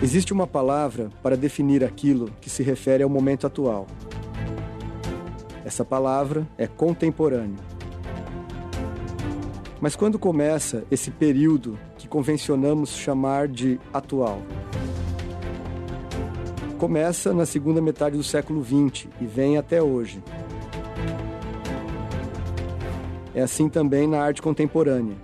Existe uma palavra para definir aquilo que se refere ao momento atual. Essa palavra é contemporâneo. Mas quando começa esse período que convencionamos chamar de atual? Começa na segunda metade do século XX e vem até hoje. É assim também na arte contemporânea,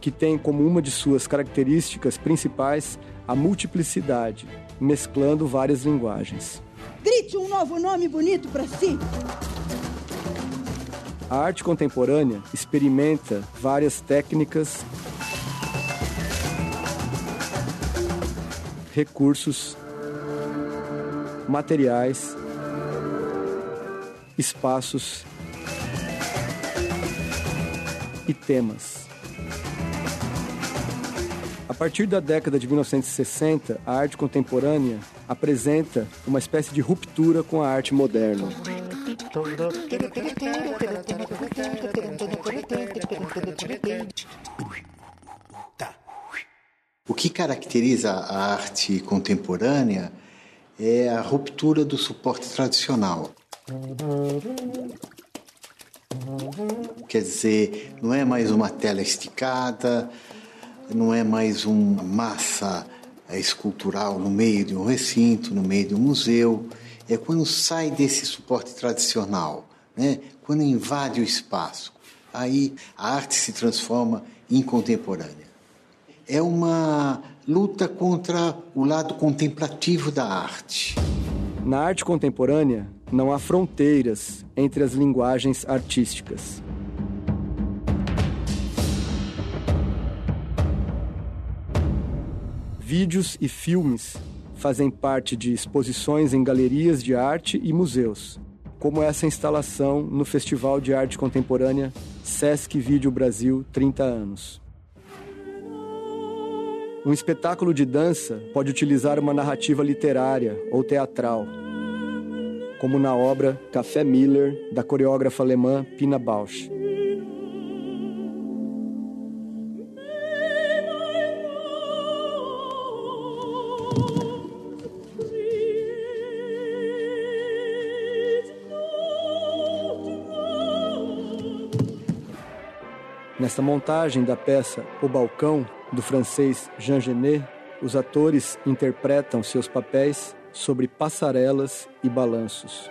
que tem como uma de suas características principais a multiplicidade, mesclando várias linguagens. Grite um novo nome bonito para si! A arte contemporânea experimenta várias técnicas, recursos, materiais, espaços e temas. A partir da década de 1960, a arte contemporânea apresenta uma espécie de ruptura com a arte moderna. O que caracteriza a arte contemporânea é a ruptura do suporte tradicional. Quer dizer, não é mais uma tela esticada, não é mais uma massa escultural no meio de um recinto, no meio de um museu. É quando sai desse suporte tradicional, né? Quando invade o espaço. Aí a arte se transforma em contemporânea. É uma luta contra o lado contemplativo da arte. Na arte contemporânea, não há fronteiras entre as linguagens artísticas. Vídeos e filmes fazem parte de exposições em galerias de arte e museus, como essa instalação no Festival de Arte Contemporânea Sesc Vídeo Brasil 30 anos. Um espetáculo de dança pode utilizar uma narrativa literária ou teatral, como na obra Café Miller, da coreógrafa alemã Pina Bausch. Nesta montagem da peça O Balcão, do francês Jean Genet, os atores interpretam seus papéis sobre passarelas e balanços.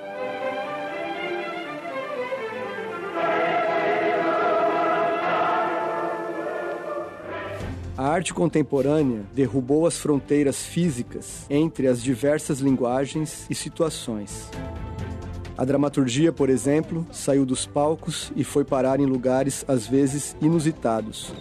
A arte contemporânea derrubou as fronteiras físicas entre as diversas linguagens e situações. A dramaturgia, por exemplo, saiu dos palcos e foi parar em lugares às vezes inusitados,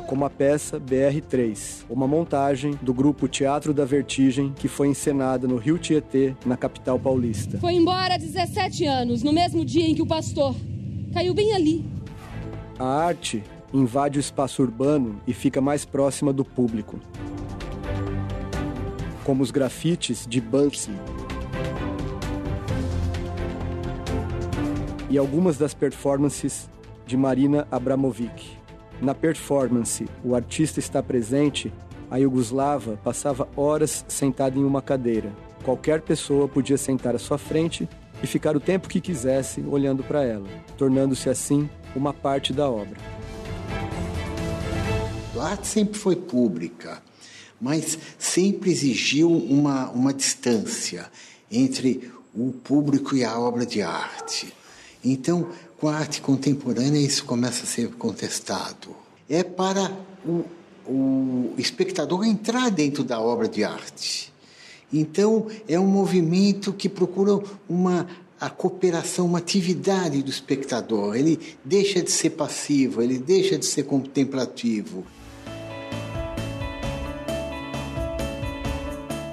como a peça BR-3, uma montagem do grupo Teatro da Vertigem que foi encenada no Rio Tietê, na capital paulista. Foi embora há 17 anos, no mesmo dia em que o pastor caiu bem ali. A arte invade o espaço urbano e fica mais próxima do público, como os grafites de Banksy e algumas das performances de Marina Abramovic. Na performance, o artista está presente, a iugoslava passava horas sentada em uma cadeira. Qualquer pessoa podia sentar à sua frente e ficar o tempo que quisesse olhando para ela, tornando-se assim uma parte da obra. A arte sempre foi pública, mas sempre exigiu uma distância entre o público e a obra de arte. Então, com a arte contemporânea, isso começa a ser contestado. É para o espectador entrar dentro da obra de arte. Então, é um movimento que procura a cooperação, uma atividade do espectador. Ele deixa de ser passivo, ele deixa de ser contemplativo.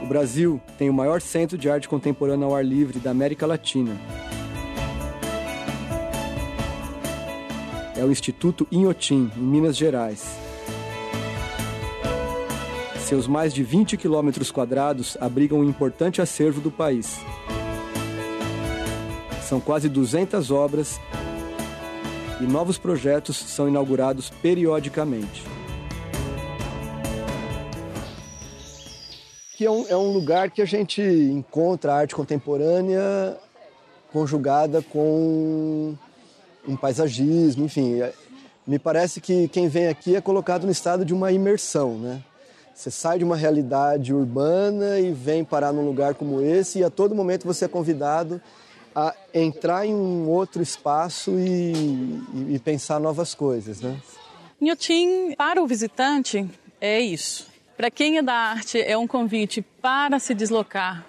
O Brasil tem o maior centro de arte contemporânea ao ar livre da América Latina. É o Instituto Inhotim, em Minas Gerais. Seus mais de 20 quilômetros quadrados abrigam um importante acervo do país. São quase 200 obras e novos projetos são inaugurados periodicamente. aqui é um lugar que a gente encontra a arte contemporânea conjugada com um paisagismo, enfim. Me parece que quem vem aqui é colocado no estado de uma imersão, né? Você sai de uma realidade urbana e vem parar num lugar como esse e a todo momento você é convidado a entrar em um outro espaço e pensar novas coisas, né? Inhotim, para o visitante, é isso. Para quem é da arte, é um convite para se deslocar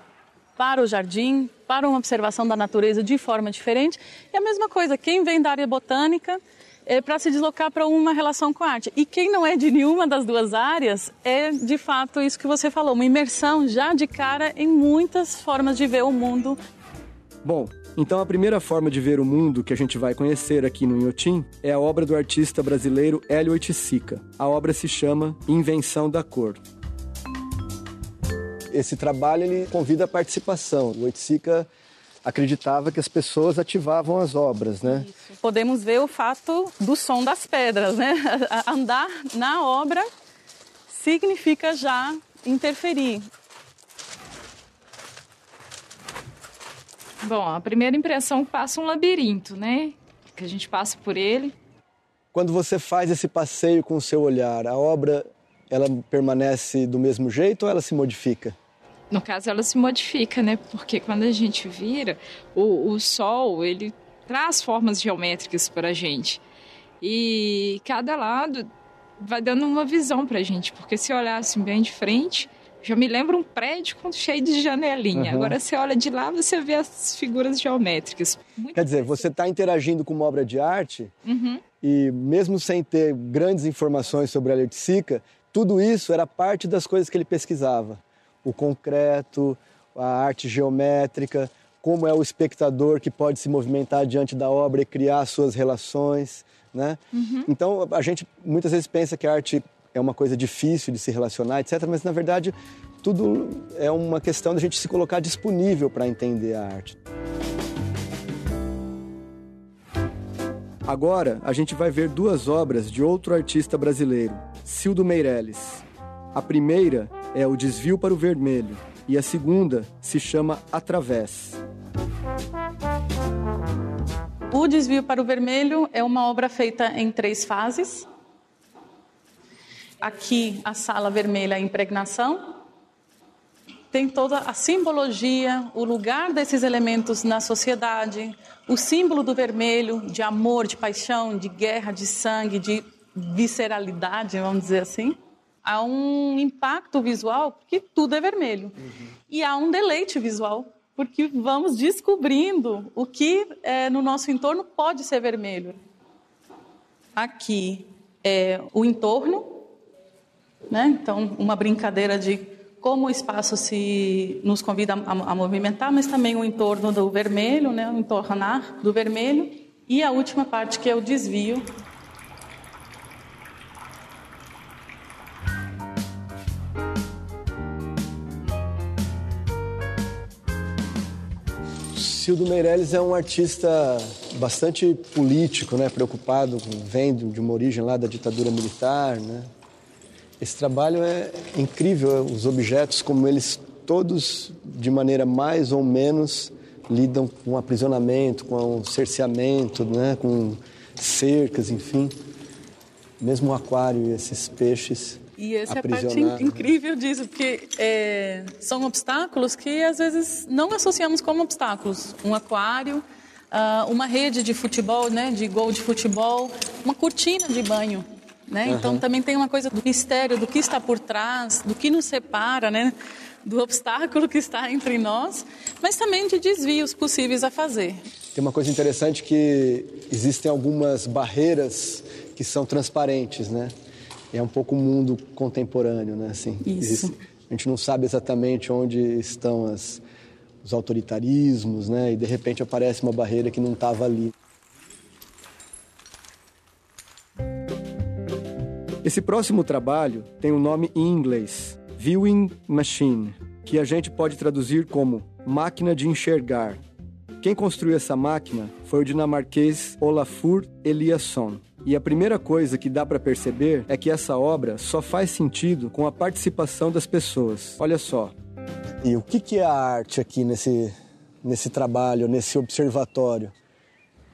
para o jardim, para uma observação da natureza de forma diferente. E a mesma coisa, quem vem da área botânica é para se deslocar para uma relação com a arte. E quem não é de nenhuma das duas áreas é, de fato, isso que você falou, uma imersão já de cara em muitas formas de ver o mundo. Bom, então a primeira forma de ver o mundo que a gente vai conhecer aqui no Inhotim é a obra do artista brasileiro Hélio Oiticica. A obra se chama Invenção da Cor. Esse trabalho ele convida a participação. O Oiticica acreditava que as pessoas ativavam as obras, né? Isso. Podemos ver o fato do som das pedras, né? Andar na obra significa já interferir. Bom, a primeira impressão passa um labirinto, né? Que a gente passa por ele. Quando você faz esse passeio com o seu olhar, a obra ela permanece do mesmo jeito ou ela se modifica? No caso, ela se modifica, né? Porque quando a gente vira, o sol, ele traz formas geométricas para a gente. E cada lado vai dando uma visão para a gente. Porque se olhar assim bem de frente, já me lembra um prédio cheio de janelinha. Uhum. Agora, você olha de lá, você vê as figuras geométricas. Quer dizer, você está interagindo com uma obra de arte e mesmo sem ter grandes informações sobre a Hélio Oiticica, tudo isso era parte das coisas que ele pesquisava. O concreto, a arte geométrica, como é o espectador que pode se movimentar diante da obra e criar suas relações, né? Então, a gente muitas vezes pensa que a arte é uma coisa difícil de se relacionar, etc., mas, na verdade, tudo é uma questão de a gente se colocar disponível para entender a arte. Agora, a gente vai ver duas obras de outro artista brasileiro, Cildo Meirelles. A primeira é O Desvio para o Vermelho e a segunda se chama Através. O Desvio para o Vermelho é uma obra feita em 3 fases. Aqui, a sala vermelha, a impregnação. Tem toda a simbologia, o lugar desses elementos na sociedade, o símbolo do vermelho, de amor, de paixão, de guerra, de sangue, de visceralidade, vamos dizer assim. Há um impacto visual, porque tudo é vermelho. E há um deleite visual, porque vamos descobrindo o que no nosso entorno pode ser vermelho. Aqui é o entorno, né? Então, uma brincadeira de como o espaço nos convida a movimentar, mas também o entorno do vermelho, né? O entornar do vermelho. E a última parte, que é o desvio. Cildo Meirelles é um artista bastante político, né? Preocupado, vem de uma origem lá da ditadura militar, né? Esse trabalho é incrível, os objetos como eles todos, de maneira mais ou menos, lidam com aprisionamento, com um cerceamento, né? Com cercas, enfim. Mesmo o aquário e esses peixes. E essa é a parte incrível disso, porque são obstáculos que às vezes não associamos como obstáculos. Um aquário, uma rede de futebol, né, de gol de futebol, uma cortina de banho. Né? Então também tem uma coisa do mistério, do que está por trás, do que nos separa, né, do obstáculo que está entre nós, mas também de desvios possíveis a fazer. Tem uma coisa interessante que existem algumas barreiras que são transparentes, né? É um pouco o mundo contemporâneo, né? Assim, isso. A gente não sabe exatamente onde estão os autoritarismos, né? E de repente aparece uma barreira que não estava ali. Esse próximo trabalho tem um nome em inglês, Viewing Machine, que a gente pode traduzir como máquina de enxergar. Quem construiu essa máquina foi o dinamarquês Olafur Eliasson. E a primeira coisa que dá para perceber é que essa obra só faz sentido com a participação das pessoas. Olha só, E o que é a arte aqui nesse trabalho, nesse observatório?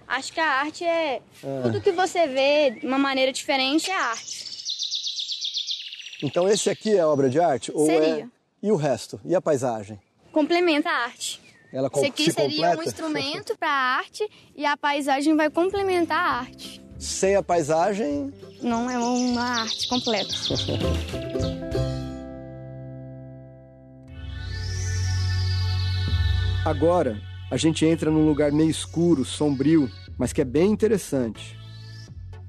Acho que a arte é tudo que você vê de uma maneira diferente é arte. Então esse aqui é obra de arte? Seria. E o resto? E a paisagem? Complementa a arte. Ela Esse aqui seria um instrumento para a arte e a paisagem vai complementar a arte. Sem a paisagem... Não é uma arte completa. Agora, a gente entra num lugar meio escuro, sombrio, mas que é bem interessante.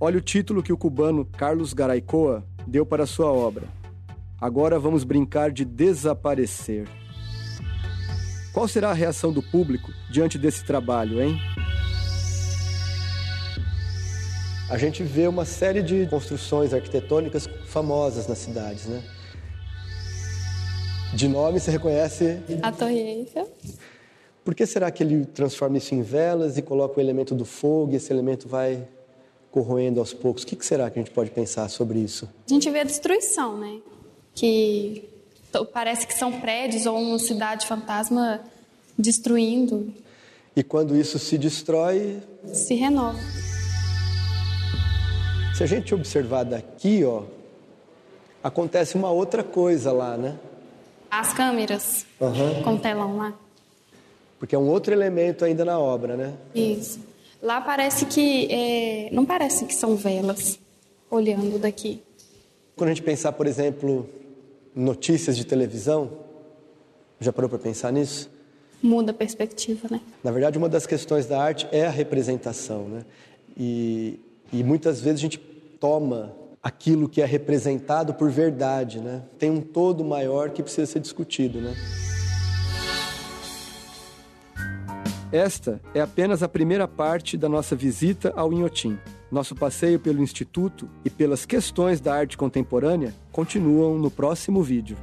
Olha o título que o cubano Carlos Garaycoa deu para sua obra. Agora vamos brincar de desaparecer. Qual será a reação do público diante desse trabalho, hein? A gente vê uma série de construções arquitetônicas famosas nas cidades, né? De nome você reconhece... A Torre Eiffel. Por que será que ele transforma isso em velas e coloca o elemento do fogo e esse elemento vai corroendo aos poucos? O que será que a gente pode pensar sobre isso? A gente vê a destruição, né? Que parece que são prédios ou uma cidade fantasma destruindo. E quando isso se destrói... Se renova. Se a gente observar daqui, ó, acontece uma outra coisa lá, né? As câmeras com o telão lá. Porque é um outro elemento ainda na obra, né? Isso. Lá parece que... não parece que são velas, olhando daqui. Quando a gente pensar, por exemplo, em notícias de televisão, já parou para pensar nisso? Muda a perspectiva, né? Na verdade, uma das questões da arte é a representação, né? E muitas vezes a gente toma aquilo que é representado por verdade, né? Tem um todo maior que precisa ser discutido, né? Esta é apenas a primeira parte da nossa visita ao Inhotim. Nosso passeio pelo Instituto e pelas questões da arte contemporânea continuam no próximo vídeo.